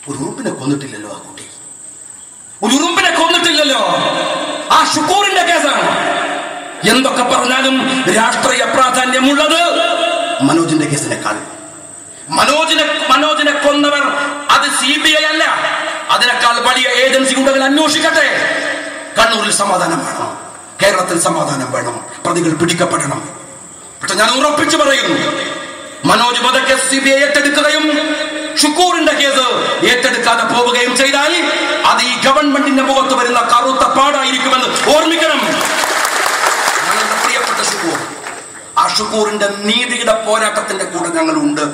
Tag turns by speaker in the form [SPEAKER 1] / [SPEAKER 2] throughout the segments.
[SPEAKER 1] ഒരു ഉറുമ്പിനെ കൊന്നിട്ടില്ലല്ലോ ആ കുട്ടി, ഒരു ഉറുമ്പിനെ കൊന്നിട്ടില്ലല്ലോ. ആ ഷുക്കൂറിന്റെ കേസാണ്. എന്തൊക്കെ പറഞ്ഞാലും രാഷ്ട്രീയ പ്രാധാന്യമുള്ളത് മനോജിന്റെ കേസിനേക്കാൾ. മനോജിനെ കൊന്നവർ അത് CBI അല്ല, അതിനേക്കാൾ വലിയ ഏജൻസി ഉണ്ടെങ്കിൽ അന്വേഷിക്കട്ടെ. കണ്ണൂരിൽ സമാധാനം വേണം, കേരളത്തിൽ സമാധാനം വേണം, പ്രതികൾ പിടിക്കപ്പെടണം. പക്ഷെ ഞാൻ ഉറപ്പിച്ചു പറയുന്നു, മനോജ് വധക്കേസ് CBI ഏറ്റെടുക്കുകയും ഷുക്കൂറിന്റെ കേസ് ഏറ്റെടുക്കാതെ പോവുകയും ചെയ്താൽ അത് ഈ ഗവൺമെന്റിന്റെ മുഖത്ത് വരുന്ന കറുത്ത പാടായിരിക്കുമെന്ന് ഓർമ്മിക്കണം. ഞങ്ങളുടെ പ്രിയപ്പെട്ട ഷുക്കൂർ, ആ ഷുക്കൂറിന്റെ നീതിയുടെ പോരാട്ടത്തിന്റെ കൂടെ ഞങ്ങളുണ്ട്.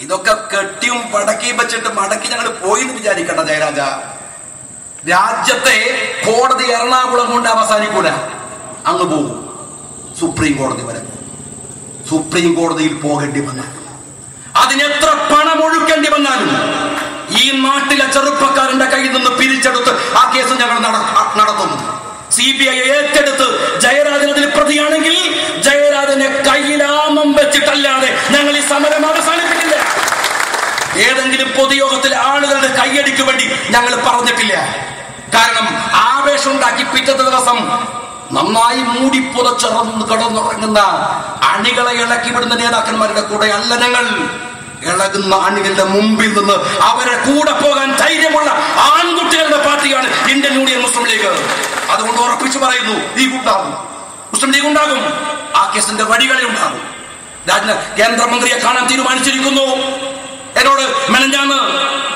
[SPEAKER 1] ഇതൊക്കെ കെട്ടിയും പടക്കിയും വെച്ചിട്ട് മടക്കി ഞങ്ങൾ പോയി എന്ന് വിചാരിക്കണ്ട ജയരാജ. രാജ്യത്തെ കോടതി എറണാകുളം കൊണ്ട് അവസാനിക്കൂല, അങ്ങ് പോകും സുപ്രീം കോടതി വരെ. സുപ്രീം കോടതിയിൽ പോകേണ്ടി വന്നാലും, അതിനെത്ര പണം ഒഴുക്കേണ്ടി വന്നാലും ഈ നാട്ടിലെ ചെറുപ്പക്കാരന്റെ കയ്യിൽ നിന്ന് പിരിച്ചെടുത്ത് ആ കേസ് ഞങ്ങൾ നടത്തും. CBI ഏറ്റെടുത്ത് ജയരാജൻ അതിൽ പ്രതിയാണെങ്കിൽ ജയരാജനെ കയ്യിലാമം വെച്ചിട്ടല്ലാതെ ഞങ്ങൾ ഈ സമരം അവസാനിപ്പിക്കില്ല. ഏതെങ്കിലും പൊതുയോഗത്തിൽ ആളുകളുടെ കയ്യടിക്ക് വേണ്ടി ഞങ്ങൾ പറഞ്ഞിട്ടില്ല. കാരണം ആവേശം ഉണ്ടാക്കി പിറ്റത്തെ ദിവസം നന്നായി മൂടി പുതച്ചിറന്ന് കിടന്നുറങ്ങുന്ന അണികളെ ഇളക്കി വിടുന്ന നേതാക്കന്മാരുടെ കൂടെ അല്ല ഞങ്ങൾ. ഇളകുന്ന അണികളുടെ മുമ്പിൽ നിന്ന് അവരെ കൂടെ പോകാൻ ധൈര്യമുള്ള ആൺകുട്ടികളുടെ പാർട്ടിയാണ് ഇന്ത്യൻ യൂണിയൻ മുസ്ലിം ലീഗ്. അതുകൊണ്ട് ഉറപ്പിച്ചു പറയുന്നു, ലീഗ് ഉണ്ടാകും, മുസ്ലിം ലീഗ് ഉണ്ടാകും, ആ കേസിന്റെ വഴികളിൽ ഉണ്ടാകും. കേന്ദ്രമന്ത്രിയെ കാണാൻ തീരുമാനിച്ചിരിക്കുന്നു. എന്നോട് മെനഞ്ഞാന്ന്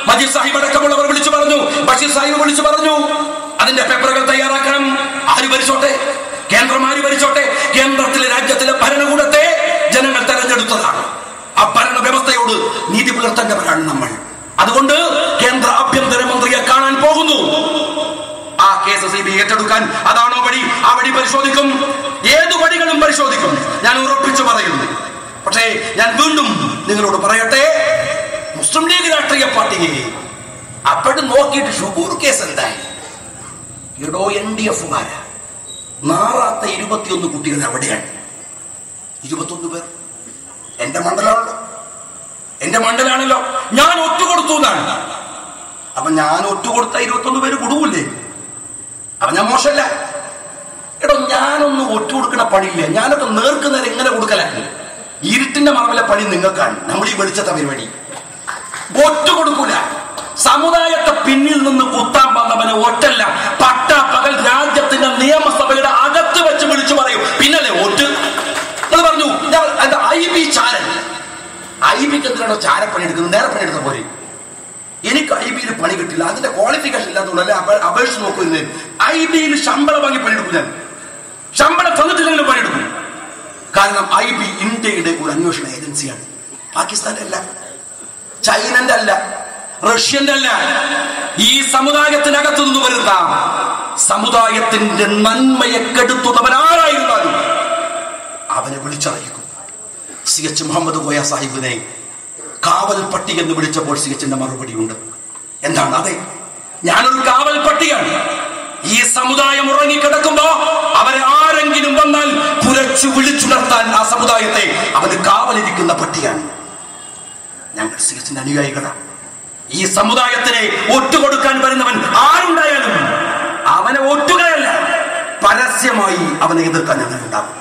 [SPEAKER 1] മജീദ് സാഹിബ് അടക്കമുള്ളവർ വിളിച്ചു പറഞ്ഞു, ബഷീർ സാഹിബ് വിളിച്ചു പറഞ്ഞു, അതിന്റെ പേപ്പറുകൾ തയ്യാറാക്കണം. ആര് ഭരിച്ചോട്ടെ? കേന്ദ്രം ആര് ഭരിച്ചോട്ടെ? കേന്ദ്രത്തിലെ രാജ്യത്തിലെ ഭരണകൂടത്തെ ജനങ്ങൾ തെരഞ്ഞെടുത്തതാണ്. ആ ഭരണ വ്യവസ്ഥയോട് നീതി പുലർത്തേണ്ടവരാണ് നമ്മൾ. അതുകൊണ്ട് കേന്ദ്ര ആഭ്യന്തരമന്ത്രിയെ കാണാൻ പോകുന്നു. ആ കേസ് CBI ഏറ്റെടുക്കാൻ അതാണോ വഴി? ആ വഴി പരിശോധിക്കും, ഏതു വഴികളും പരിശോധിക്കും, ഞാൻ ഉറപ്പിച്ചു പറയുന്നു. പക്ഷേ ഞാൻ വീണ്ടും നിങ്ങളോട് പറയട്ടെ, മുസ്ലിം ലീഗ് രാഷ്ട്രീയ പാർട്ടിയെ അപ്പോഴും നോക്കിയിട്ട് ഷുക്കൂർ കേസ് എന്തായി? ഇടോ NDF-കാര നാറാത്ത 21 കുട്ടികൾ എവിടെയാണ്? 21 പേർ എന്റെ മണ്ഡലാണല്ലോ. ഞാൻ ഒറ്റുകൊടുത്തു എന്നാണ്. അപ്പൊ ഞാൻ ഒറ്റുകൊടുത്ത 21 പേര് കൊടുക്കൂലേ? അപ്പൊ ഞാൻ മോശമല്ല? എടോ, ഞാനൊന്നും ഒറ്റുകൊടുക്കണ പണിയില്ല. ഞാനൊക്കെ നേർക്കുന്നേരം എങ്ങനെ കൊടുക്കലാണ്? ഇരുട്ടിന്റെ മറവിലെ പണി നിങ്ങൾക്കാണ്. നമ്മൾ ഈ വെളിച്ചത്തെ പരിപാടി ഒറ്റ കൊടുക്കൂല. സമുദായത്തെ പിന്നിൽ നിന്ന് കുത്താൻ വന്നവനെ ഒറ്റല്ല, പട്ട പകൽ രാജ്യത്തിന്റെ നിയമസഭയുടെ അകത്ത് വെച്ച് വിളിച്ചു പറയും. പിന്നല്ലേ ഒറ്റ് എന്ന് പറഞ്ഞു. IB ചാരൻ. IBക്ക് എന്തിനാണോ ചാരപ്പണി എടുക്കുന്നത്? നേരെ പണി എടുത്ത പോലെ. എനിക്ക് IBയിൽ പണി കിട്ടില്ല, അതിന്റെ ക്വാളിഫിക്കേഷൻ ഇല്ലാത്തതുകൊണ്ടല്ലേ അപേക്ഷിച്ച് നോക്കുന്നത്. IBയിൽ ശമ്പളം വാങ്ങി പണിയെടുക്കും. ഞാൻ ശമ്പളം തന്നിട്ടില്ലെങ്കിലും പണിയെടുക്കും. കാരണം IB ഇന്ത്യയുടെ ഒരു അന്വേഷണ ഏജൻസിയാണ്. പാകിസ്ഥാന്റെ അല്ല, ചൈനന്റെ അല്ല, റഷ്യന്റെ അല്ല. ഈ സമുദായത്തിനകത്തു നിന്ന് വരുന്ന സമുദായത്തിന്റെ നന്മയെ കെടുത്തുന്നവനാരായിരുന്നാലും അവനെ വിളിച്ചറിയിക്കും. CH മുഹമ്മദ് കോയ സാഹിബിനെ കാവൽ പട്ടി എന്ന് വിളിച്ചപ്പോൾ CHന്റെ മറുപടിയുണ്ട്. എന്താണ്? അതെ, ഞാനൊരു കാവൽ പട്ടിയാണ്. ഈ സമുദായം ഉറങ്ങിക്കിടക്കുമ്പോ അവരെ ആരെങ്കിലും വന്നാൽ പുലച്ചു വിളിച്ചുണർത്താൻ ആ സമുദായത്തെ അവന് കാവലിരിക്കുന്ന പട്ടിയാണ്. ഞങ്ങൾ CHന്റെ അനുയായികളാണ്. ഈ സമുദായത്തിനെ ഒറ്റുകൊടുക്കാൻ വരുന്നവൻ ആരുണ്ടായാലും അവനെ ഒറ്റുകയല്ല, പരസ്യമായി അവനെ എതിർക്കാൻ ഞങ്ങൾ ഉണ്ടാകും.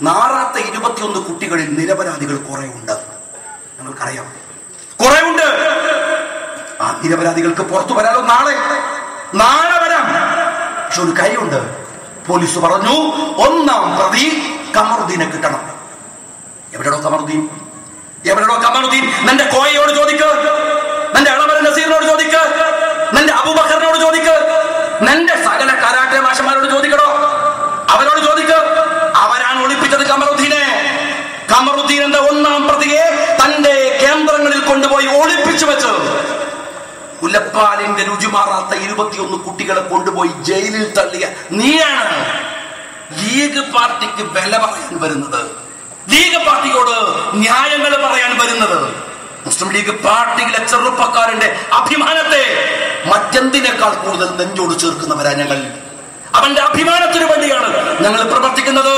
[SPEAKER 1] നാറാത്ത 21 കുട്ടികളിൽ നിരപരാധികൾ കുറെ ഉണ്ട്. ഞങ്ങൾക്കറിയാം, കുറെ ഉണ്ട്. ആ നിരപരാധികൾക്ക് പുറത്തു വരാലോ. നാളെ വരാം. പക്ഷെ ഒരു കാര്യമുണ്ട്, പോലീസ് പറഞ്ഞു ഒന്നാം പ്രതി കമറുദ്ദീനെ കിട്ടണം. എവിടെയോ കമറുദ്ദീൻ? നിന്റെ കോയയോട് ചോദിക്ക്, നിന്റെ അളവര നസീറിനോട് ചോദിക്ക്, നിന്റെ അബൂബക്കറിനോട് ചോദിക്ക്, നിന്റെ സകല കരാട്ടെ മാഷന്മാരോട് ചോദിക്കടോ, അവരോട് ചോദിക്ക്. അവരാണ് ഒളിപ്പിച്ചത് കമറുദ്ദീനെ. കമറുദ്ദീൻ എന്ന ഒന്നാം പ്രതിയെ തന്റെ കേന്ദ്രങ്ങളിൽ കൊണ്ടുപോയി ഒളിപ്പിച്ചു വെച്ച് മുലപ്പാലിന്റെ രുചിമാറാത്ത 21 കുട്ടികളെ കൊണ്ടുപോയി ജയിലിൽ തള്ളിയ നീയാണ് ലീഗ് പാർട്ടിക്ക് വില പറയാൻ വരുന്നത്, ലീഗ് പാർട്ടിയോട് ന്യായങ്ങൾ പറയാൻ വരുന്നത്. മുസ്ലിം ലീഗ് പാർട്ടിയിലെ ചെറുപ്പക്കാരന്റെ അഭിമാനത്തെ മറ്റെന്തിനേക്കാൾ കൂടുതൽ നെഞ്ചോട് ചേർക്കുന്നവരാ ഞങ്ങൾ. അവന്റെ അഭിമാനത്തിന് വേണ്ടിയാണ് ഞങ്ങൾ പ്രവർത്തിക്കുന്നത്.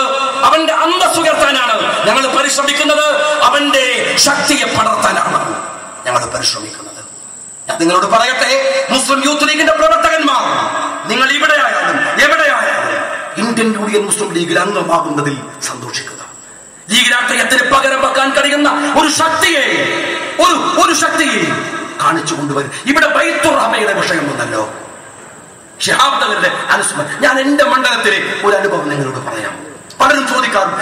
[SPEAKER 1] അവന്റെ അന്തസ്സുയർത്താനാണ് ഞങ്ങൾ പരിശ്രമിക്കുന്നത്. അവന്റെ ശക്തിയെ പടർത്താനാണ്. ഞങ്ങൾ പരിശ്രമിക്കുന്നത്. ഞാൻ നിങ്ങളോട് പറയട്ടെ, മുസ്ലിം യൂത്ത് ലീഗിന്റെ പ്രവർത്തകന്മാർ നിങ്ങൾ ഇവിടെയായാലും എവിടെയായാലും ഇന്ത്യൻ യൂണിയൻ മുസ്ലിം ലീഗിൽ അംഗമാകുന്നതിൽ സന്തോഷിക്കുക. ലീഗ് രാഷ്ട്രീയത്തിന് പകരം വെക്കാൻ കഴിയുന്ന ഒരു ശക്തിയെ കാണിച്ചു കൊണ്ടുവരും. ഇവിടെ ബൈത്തുർ റഹ്മയുടെ വിഷയമൊന്നല്ലോ, ശിഹാബ് തങ്ങളുടെ അനുസ്മരണം. ഞാൻ എന്റെ മണ്ഡലത്തിലെ ഒരു അനുഭവം നിങ്ങളോട് പറയാം. പലരും ചോദിക്കാറും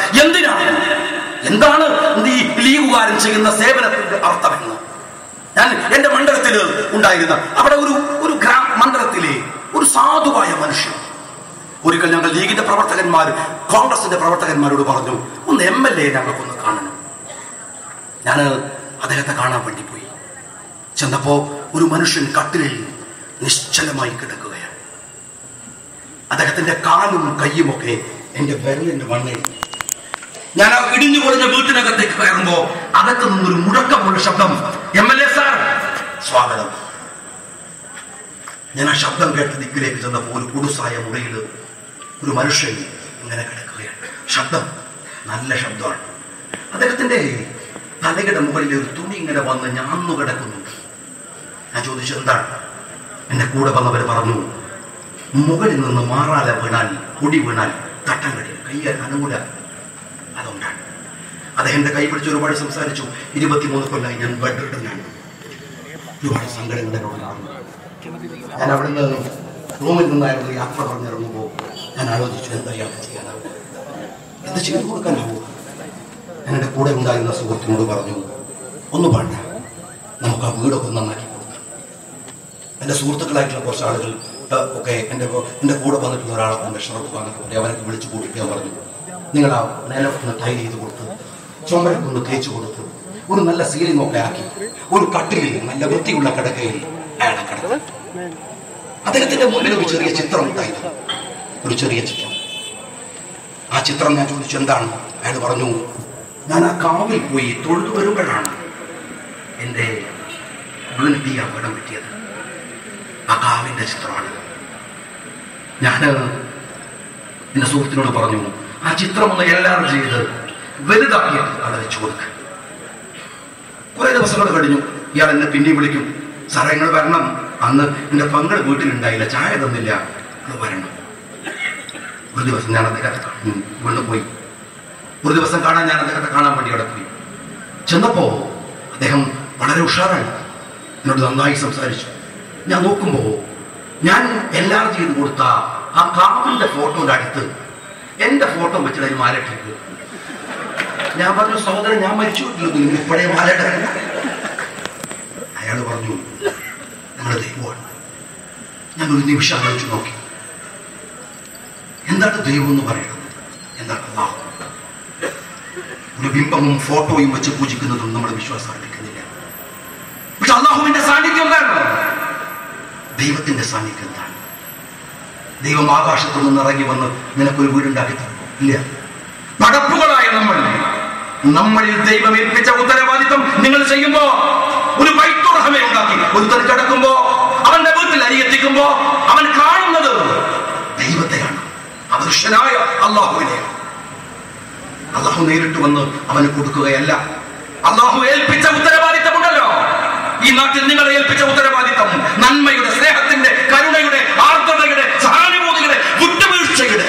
[SPEAKER 1] എന്താണ് ഈ ലീഗുകാരൻ ചെയ്യുന്ന സേവനത്തിന്റെ അർത്ഥമെന്ന്. ഞാൻ എന്റെ മണ്ഡലത്തിൽ ഉണ്ടായിരുന്ന അവിടെ ഒരു മണ്ഡലത്തിലെ ഒരു സാധുവായ മനുഷ്യൻ ഒരിക്കൽ ഞങ്ങൾ ലീഗിന്റെ പ്രവർത്തകന്മാർ കോൺഗ്രസിന്റെ പ്രവർത്തകന്മാരോട് പറഞ്ഞു, ഒന്ന് MLA ഞങ്ങൾക്കൊന്ന് കാണണം. ഞാൻ അദ്ദേഹത്തെ കാണാൻ വേണ്ടി പോയി. ചെന്നപ്പോ ഒരു മനുഷ്യൻ കട്ടിലിൽ നിശ്ചലമായി കിടക്കുകയാണ്. അദ്ദേഹത്തിന്റെ കാലും കയ്യുമൊക്കെ എന്റെ വിരലിന്റെ മണ്ണിൽ. ഞാൻ ആ ഇടിഞ്ഞു പൊളിഞ്ഞ വീട്ടിനകത്തേക്ക് കയറുമ്പോ അകത്ത് നിന്നൊരു മുഴക്കമുള്ള ശബ്ദം, MLA സാർ സ്വാഗതം. ഞാൻ ആ ശബ്ദം കേട്ട് ദിക്കിലേക്ക് ചെന്നപ്പോ ഒരു കുടുസായ മുറിയിൽ ഒരു മനുഷ്യൻ ഇങ്ങനെ കിടക്കുകയാണ്. ശബ്ദം നല്ല ശബ്ദമാണ്. അദ്ദേഹത്തിന്റെ തലയുടെ മുകളിൽ ഒരു തുണി ഇങ്ങനെ വന്ന് ഞാന്നു കിടക്കുന്നുണ്ട്. ഞാൻ ചോദിച്ചു എന്താണ്? എന്റെ കൂടെ വന്നവർ പറഞ്ഞു, മുകളിൽ നിന്ന് മാറാല വീണാൽ, പൊടി വീണാൽ തട്ടം കഴിയും, കയ്യാൽ അനുകൂല. അതുകൊണ്ടാണ്. അദ്ദേഹത്തിന്റെ കൈ പിടിച്ച് ഒരുപാട് സംസാരിച്ചു. 23 കൊല്ലമായി ഞാൻ ബെഡ് റിട്ടനാണ്. ഒരുപാട് സങ്കടങ്ങളുണ്ടായിരുന്നു. ഞാൻ അവിടുന്ന് റൂമിൽ നിന്നായിരുന്നു യാത്ര പറഞ്ഞിറങ്ങുമ്പോൾ ഞാൻ ആലോചിച്ചു, എന്താ യാത്ര ചെയ്യാനാവും, എന്ത് ചെയ്തു കൊടുക്കാനാവും. ഞാൻ എൻ്റെ കൂടെ ഉണ്ടായിരുന്ന സുഹൃത്തിനോട് പറഞ്ഞു, ഒന്ന് പാണ്ട, നമുക്ക് ആ വീടൊക്കെ നന്നാക്കി കൊടുക്കാം. എൻ്റെ സുഹൃത്തുക്കളായിട്ടുള്ള കുറച്ച് ആളുകൾ ഒക്കെ എൻ്റെ കൂടെ വന്നിട്ടുള്ള ഒരാളെ എൻ്റെ ഷർട്ട് വാങ്ങിക്കൊണ്ട് അവരൊക്കെ വിളിച്ചു കൂട്ടിയിട്ട് ഞാൻ പറഞ്ഞു, നിങ്ങൾ ആ നിലമൊന്ന് ടൈൽ ചെയ്ത് കൊടുത്ത്, ചുമരൊക്കെ ഒന്ന് തേച്ച് കൊടുത്ത്, ഒരു നല്ല സീലിംഗ് ഒക്കെ ആക്കി, ഒരു കട്ടിലിൽ നല്ല വൃത്തിയുള്ള കിടക്കയിൽ അയാളെ കിടക്കും. അദ്ദേഹത്തിന്റെ മുന്നിൽ ഒരു ചെറിയ ചിത്രം ഉണ്ടായിരുന്നു, ഒരു ചെറിയ ചിത്രം. ആ ചിത്രം ഞാൻ ചോദിച്ചു എന്താണ്? അയാൾ പറഞ്ഞു, ഞാൻ ആ കാവിൽ പോയി തൊഴുതു വരുമ്പോഴാണ് എൻ്റെ വീട്ടിൽ അപകടം പറ്റിയത്. ആ കാവിന്റെ ചിത്രമാണ്. ഞാൻ എന്റെ സുഹൃത്തിനോട് പറഞ്ഞു, ആ ചിത്രം ഒന്ന് എല്ലാവരും ചെയ്ത് വലുതാക്കിയിട്ട് അവിടെ വെച്ചു കൊടുക്കുക. കുറെ ദിവസങ്ങൾ കഴിഞ്ഞു. ഇയാൾ എന്നെ പിന്നെയും വിളിക്കും, സാറേ നിങ്ങൾ വരണം, അന്ന് എന്റെ പങ്കൾ വീട്ടിലുണ്ടായില്ല, ചായ തന്നില്ല, അത് വരണം. ഒരു ദിവസം ഞാൻ അദ്ദേഹത്തെ വീണ്ടും പോയി. ഒരു ദിവസം കാണാൻ ഞാൻ അദ്ദേഹത്തെ കാണാൻ വേണ്ടി അവിടെ പോയി. ചെന്നപ്പോ അദ്ദേഹം വളരെ ഉഷാറായി, എന്നോട് നന്നായി സംസാരിച്ചു. ഞാൻ നോക്കുമ്പോ ഞാൻ എല്ലാവരും ചെയ്ത് കൊടുത്ത ആ കാവിന്റെ ഫോട്ടോയുടെ അടുത്ത് എന്റെ ഫോട്ടോ വെച്ചിട്ട് അതിന് മാലയിട്ടിരിക്കുക. ഞാൻ പറഞ്ഞു, സഹോദരൻ ഞാൻ മരിച്ചു വിട്ടില്ല, ഇപ്പോഴേ മാലയിട്ട. അയാൾ പറഞ്ഞു, നമ്മുടെ ദൈവമാണ്. ഞാൻ ഒരു നിമിഷം ആലോചിച്ച് നോക്കി, എന്താണ് ദൈവം എന്ന് പറയുന്നത്? എന്താണ് അല്ലാഹു? ഒരു ബിംബവും ഫോട്ടോയും വെച്ച് പൂജിക്കുന്നതും നമ്മുടെ വിശ്വാസം അർപ്പിക്കുന്നില്ല. പക്ഷെ അല്ലാഹുവിന്റെ സാന്നിധ്യം എന്താണ്? ദൈവത്തിന്റെ സാന്നിധ്യം എന്താണ്? ദൈവം ആകാശത്തു നിന്ന് ഇറങ്ങി വന്ന് നിനക്കൊരു വീടുണ്ടാക്കി തരുമോ? ഇല്ല. പടപ്പുകളായ നമ്മളിൽ ദൈവം ഏൽപ്പിച്ച ഉത്തരവാദിത്വം നിങ്ങൾ ചെയ്യുമ്പോ, ഒരു ബൈത്തുർ റഹ്മ ഉണ്ടാക്കി ഒരുത്തൻ കിടക്കുമ്പോ അവന്റെ വീട്ടിൽ അരിയെത്തിക്കുമ്പോ അവൻ കാണുന്നത് ദൈവത്തെയാണ്, അദൃശ്യനായ അല്ലാഹുവിനെയാണ്. അല്ലാഹു നേരിട്ട് വന്ന് അവന് കൊടുക്കുകയല്ല. അല്ലാഹു ഏൽപ്പിച്ച ഉത്തരവാദിത്തമുണ്ടല്ലോ, ഈ നാട്ടിൽ നിങ്ങളെ ഏൽപ്പിച്ച ഉത്തരവാദിത്തം നന്മയുടെ, സ്നേഹത്തിന്റെ, കരുണയുടെ, ആർദ്രതയുടെ, സഹാനുഭൂതിയുടെ, വിട്ടുവീഴ്ചയുടെ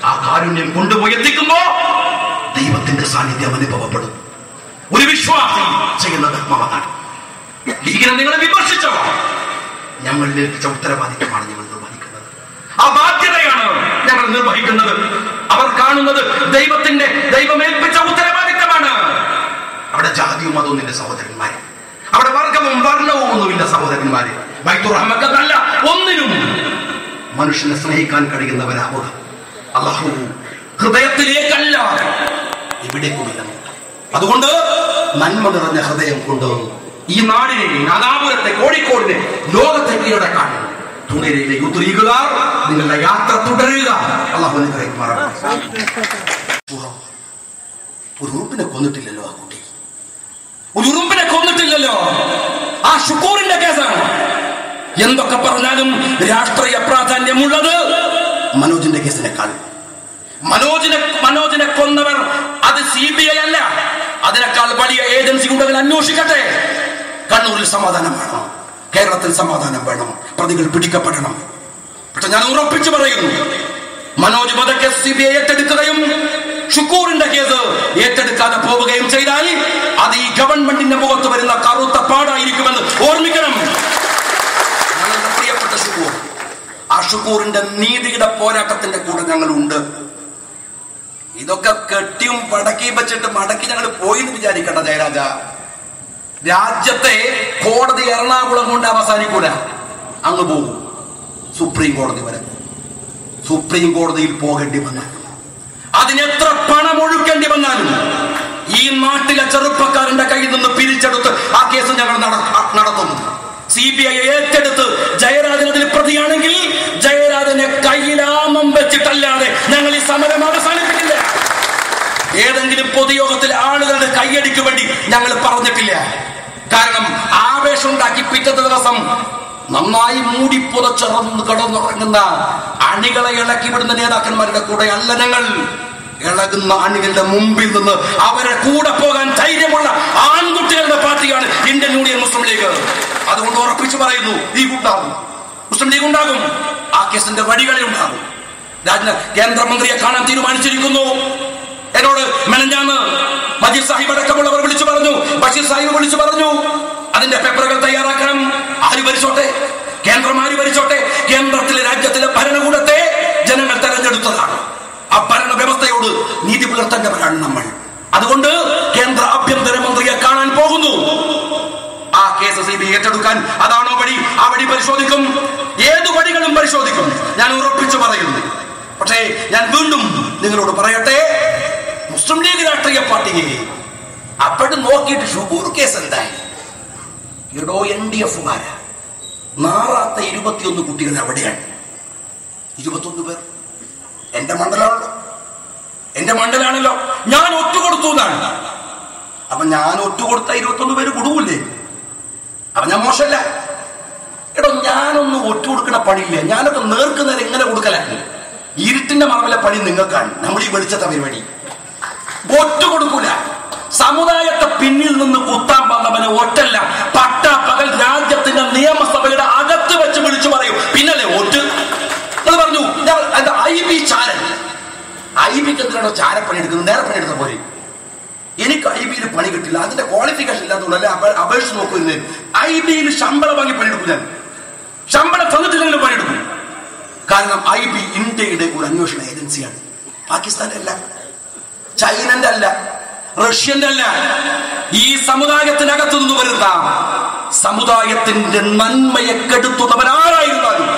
[SPEAKER 1] ആ കാരുണ്യം കൊണ്ടുപോയി എത്തിക്കുമ്പോ ദൈവത്തിന്റെ സാന്നിധ്യം അനുഭവപ്പെടും. ഒരു വിശ്വാസി ചെയ്യുന്ന ധർമ്മമാണ്. ലീഗിനെ നിങ്ങൾ വിമർശിച്ചോ? ഞങ്ങൾ ഏൽപ്പിച്ച ഉത്തരവാദിത്തമാണ് ഞങ്ങൾ നിർവഹിക്കുന്നത്. ആ ബാധ്യതയാണ് ഞങ്ങൾ നിർവഹിക്കുന്നത്. അവർ കാണുന്നത് ദൈവമേൽപ്പിച്ച ഉത്തരവാദിത്തമാണ്. അവിടെ ജാതിയും മതവുമില്ല സഹോദരന്മാരെ, അവിടെ വർഗവും വർണ്ണവും ഒന്നുമില്ല സഹോദരന്മാരെ. ബൈത്തുർ റഹ്മക്കല്ല, ഒന്നിനും മനുഷ്യനെ സ്നേഹിക്കാൻ കഴിയുന്നവരാവുക. അല്ലാഹു ഹൃദയത്തിലേക്കല്ല എവിടേക്കുമില്ല. അതുകൊണ്ട് നന്മ നിറഞ്ഞ ഹൃദയം കൊണ്ട് ഈ നാടിനെ, നാദാപുരത്തെ, കോഴിക്കോടിനെ, ലോകത്തെ കീഴടക്കാൻ തുണയിലെ യൂത്ത് ലീഗുകാർ നിങ്ങളുടെ യാത്ര തുടരുക. അല്ലാഹു അനുഗ്രഹിക്കുമാറാകട്ടെ. ഒരു ഉറുപ്പിനെ കൊന്നിട്ടില്ലല്ലോ ആ കുട്ടി, ഒരു ഉറുപ്പിനെ കൊന്നിട്ടില്ലല്ലോ. ആ ഷുക്കൂറിന്റെ കേസാണ്. എന്തൊക്കെ പറഞ്ഞാലും രാഷ്ട്രീയ പ്രാധാന്യമുള്ളത് മനോജിന്റെ കേസിനേക്കാൾ. മനോജിനെ കൊന്നവർ അത് CBI അല്ല, അതിനേക്കാൾ വലിയ ഏജൻസി ഉണ്ടെങ്കിൽ അന്വേഷിക്കട്ടെ. കണ്ണൂരിൽ സമാധാനം വേണം, കേരളത്തിൽ സമാധാനം വേണം, പ്രതികൾ പിടിക്കപ്പെടണം. പക്ഷെ ഞാൻ ഉറപ്പിച്ചു പറയുന്നു, മനോജ് വധക്കേസ് CBI ഏറ്റെടുക്കുകയും ഷുക്കൂറിന്റെ കേസ് ഏറ്റെടുക്കാതെ പോവുകയും ചെയ്താൽ അത് ഈ ഗവൺമെന്റിന്റെ മുഖത്ത് വരുന്ന കറുത്ത പാടായിരിക്കുമെന്ന് ഓർമ്മിക്കണം. ഞങ്ങളുടെ പ്രിയപ്പെട്ട ഷുക്കൂർ, ആ ഷുക്കൂറിന്റെ നീതിയുടെ പോരാട്ടത്തിന്റെ കൂടെ ഞങ്ങളുണ്ട്. ഇതൊക്കെ കെട്ടിയും പടക്കിയും വെച്ചിട്ട് മടക്കി ഞങ്ങൾ പോയി എന്ന് വിചാരിക്കണ്ട ജയരാജ. രാജ്യത്തെ കോടതി എറണാകുളം കൊണ്ട് അവസാനിക്കൂല, അങ്ങ് പോകും സുപ്രീം കോടതി വരെ. സുപ്രീം കോടതിയിൽ പോകേണ്ടി വന്നാലും, അതിനെത്ര പണം ഒഴുക്കേണ്ടി വന്നാലും, ഈ നാട്ടിലെ ചെറുപ്പക്കാരന്റെ കയ്യിൽ നിന്ന് പിരിച്ചെടുത്ത് ആ കേസ് ഞങ്ങൾ നടത്തുന്നു. CBI ഏറ്റെടുത്ത് ജയരാജൻ അതിൽ പ്രതിയാണെങ്കിൽ ജയരാജനെ കയ്യിലാമം വെച്ചിട്ടല്ലാതെ ഞങ്ങൾ ഈ സമരം അവസാനിപ്പിക്കില്ല. ഏതെങ്കിലും പൊതുയോഗത്തിൽ ആളുകളുടെ കയ്യടിക്ക് വേണ്ടി ഞങ്ങൾ പറഞ്ഞിട്ടില്ല. കാരണം ആവേശം ഉണ്ടാക്കി പിറ്റത്തെ ദിവസം നന്നായി മൂടി പുതച്ചിറന്ന് കിടന്നുറങ്ങുന്ന അണികളെ ഇളക്കി വിടുന്ന നേതാക്കന്മാരുടെ കൂടെ അല്ല ഞങ്ങൾ. ഇളകുന്ന അണികളുടെ മുമ്പിൽ നിന്ന് അവരെ കൂടെ പോകാൻ ധൈര്യമുള്ള ആൺകുട്ടികളുടെ പാർട്ടിയാണ് ഇന്ത്യൻ യൂണിയൻ മുസ്ലിം ലീഗ്. അതുകൊണ്ട് ഉറപ്പിച്ചു പറയുന്നു, ലീഗ് ഉണ്ടാകും, മുസ്ലിം ലീഗ് ഉണ്ടാകും, ആ കേസിന്റെ വഴികളെ ഉണ്ടാകും. കേന്ദ്രമന്ത്രിയെ കാണാൻ തീരുമാനിച്ചിരിക്കുന്നു. എന്നോട് മെനഞ്ഞാന്ന് മജീദ് സാഹിബ് അടക്കമുള്ളവർ വിളിച്ചു പറഞ്ഞു, ബഷീർ സാഹിബ് വിളിച്ചു പറഞ്ഞു, അതിന്റെ പേപ്പറുകൾ തയ്യാറാക്കണം. ആര് ഭരിച്ചോട്ടെ, കേന്ദ്രം ആര് ഭരിച്ചോട്ടെ. കേന്ദ്രത്തിലെ രാജ്യത്തിലെ ഭരണകൂടത്തെ ജനങ്ങൾ തെരഞ്ഞെടുത്തതാണ്. ആ ഭരണ വ്യവസ്ഥയോട് നീതി പുലർത്തേണ്ടവരാണ് നമ്മൾ. അതുകൊണ്ട് കേന്ദ്ര ആഭ്യന്തരമന്ത്രിയെ കാണാൻ പോകുന്നു. ആ കേസ് CBI ഏറ്റെടുക്കാൻ അതാണോ വഴി? ആ വഴി പരിശോധിക്കും, ഏതു വഴികളും പരിശോധിക്കും, ഞാൻ ഉറപ്പിച്ചു പറയുന്നു. പക്ഷേ ഞാൻ വീണ്ടും നിങ്ങളോട് പറയട്ടെ, മുസ്ലിം ലീഗ് രാഷ്ട്രീയ പാർട്ടിയെ അപ്പോഴും നോക്കിയിട്ട് ഷുക്കൂർ കേസ് എന്തായി? ഇടോ NDF-കാരാ നാറാത്ത 21 കുട്ടികൾ അവിടെയാണ്. 21 പേർ എന്റെ മണ്ഡലാണല്ലോ. ഞാൻ ഒറ്റുകൊടുത്തു എന്നാണ്. അപ്പൊ ഞാൻ ഒറ്റുകൊടുത്ത 21 പേര് കൊടുക്കൂലേ? അപ്പൊ ഞാൻ മോശമല്ല. എടോ, ഞാനൊന്ന് ഒറ്റുകൊടുക്കണ പണിയില്ല. ഞാനൊക്കെ നേർക്കുന്നേരം ഇങ്ങനെ കൊടുക്കലാണ്. ഇരുട്ടിന്റെ മറവിലെ പണി നിങ്ങൾക്കാണ്. നമ്മൾ ഈ വെളിച്ചത്തെ പരിപാടി ഒറ്റുകൊടുക്കൂല. സമുദായത്തെ പിന്നിൽ നിന്ന് കുത്താൻ വന്നവനെ ഒറ്റല്ല, പട്ട പകൽ രാജ്യത്തിന്റെ നിയമസഭയുടെ അകത്ത് വെച്ച് വിളിച്ചു പറയും. പിന്നല്ലേ ഒറ്റ് എന്ന് പറഞ്ഞു. IB ചാരൻ. IBക്ക് എന്തിനാണോ ചാരപ്പണി എടുക്കുന്നത്? നേരെ പണി എടുത്ത പോലെ. എനിക്ക് IBയിൽ പണി കിട്ടില്ല, അതിന്റെ ക്വാളിഫിക്കേഷൻ ഇല്ലാത്തതുകൊണ്ടല്ലേ അപേക്ഷ നോക്കുന്നത്. IBയിൽ ശമ്പളം വാങ്ങി പണിയെടുക്കും. ഞാൻ ശമ്പളം തന്നിട്ടില്ലെങ്കിലും പണിയെടുക്കും. കാരണം IB ഇന്ത്യയുടെ ഒരു അന്വേഷണ ഏജൻസിയാണ്. പാകിസ്ഥാന്റെ അല്ല, ചൈനന്റെ അല്ല, റഷ്യന്റെ അല്ല. ഈ സമുദായത്തിനകത്തു നിന്ന് വരുന്ന സമുദായത്തിന്റെ നന്മയെ കെടുത്തുന്നവനാരായിരുന്നാലും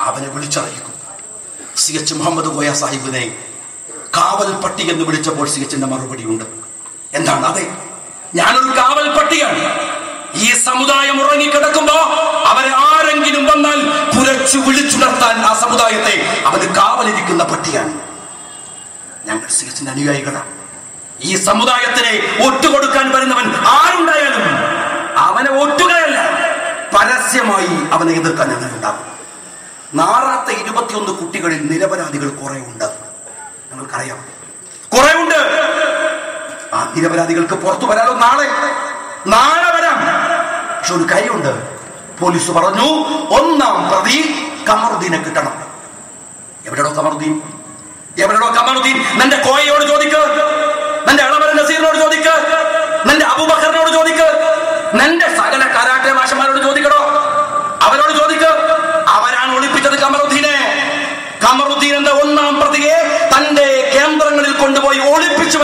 [SPEAKER 1] അവനെ വിളിച്ചറിയിക്കും. CH മുഹമ്മദ് കോയ സാഹിബിനെ കാവൽ പട്ടി എന്ന് വിളിച്ചപ്പോൾ CHന്റെ മറുപടി ഉണ്ട്. എന്താണ്? അതെ, ഞാനൊരു കാവൽ പട്ടിയാണ്. ഈ സമുദായം ഉറങ്ങിക്കിടക്കുമ്പോ അവരെ ആരെങ്കിലും വന്നാൽ കുരച്ചു വിളിച്ചുണർത്താൻ ആ സമുദായത്തെ അവന് കാവലിരിക്കുന്ന പട്ടിയാണ്. ഞങ്ങൾ CHന്റെ അനുയായികളാണ്. ഈ സമുദായത്തിനെ ഒറ്റുകൊടുക്കാൻ വരുന്നവൻ ആരുണ്ടായാലും അവനെ ഒറ്റുകയല്ല, പരസ്യമായി അവനെ എതിർക്കാൻ ഞങ്ങൾ ഉണ്ടാകും. നാറാത്ത 21 കുട്ടികളിൽ നിരപരാധികൾ കുറെ ഉണ്ട്. ഞങ്ങൾക്കറിയാം, കുറെ ഉണ്ട്. ആ നിരപരാധികൾക്ക് പുറത്തു വരാലോ. നാളെ വരാം. പക്ഷെ ഒരു കാര്യമുണ്ട്, പോലീസ് പറഞ്ഞു ഒന്നാം പ്രതി കമറുദ്ദീനെ കിട്ടണം. എവിടെയോ കമറുദ്ദീൻ? നിന്റെ കോയയോട് ചോദിക്ക്, നിന്റെ അളവര നസീറിനോട് ചോദിക്ക്, നിന്റെ അബൂബക്കറിനോട് ചോദിക്ക്, നിന്റെ സകല കരാട്ടെ മാഷന്മാരോട് ചോദിക്കണോ? അവരോട് ചോദിക്ക്. അവരാണ് ഒളിപ്പിച്ചത് കമറുദ്ദീനെ. കമറുദ്ദീൻ എന്ന ഒന്നാം പ്രതിയെ തന്റെ കേന്ദ്രങ്ങളിൽ കൊണ്ടുപോയി ഒളിപ്പിച്ചു.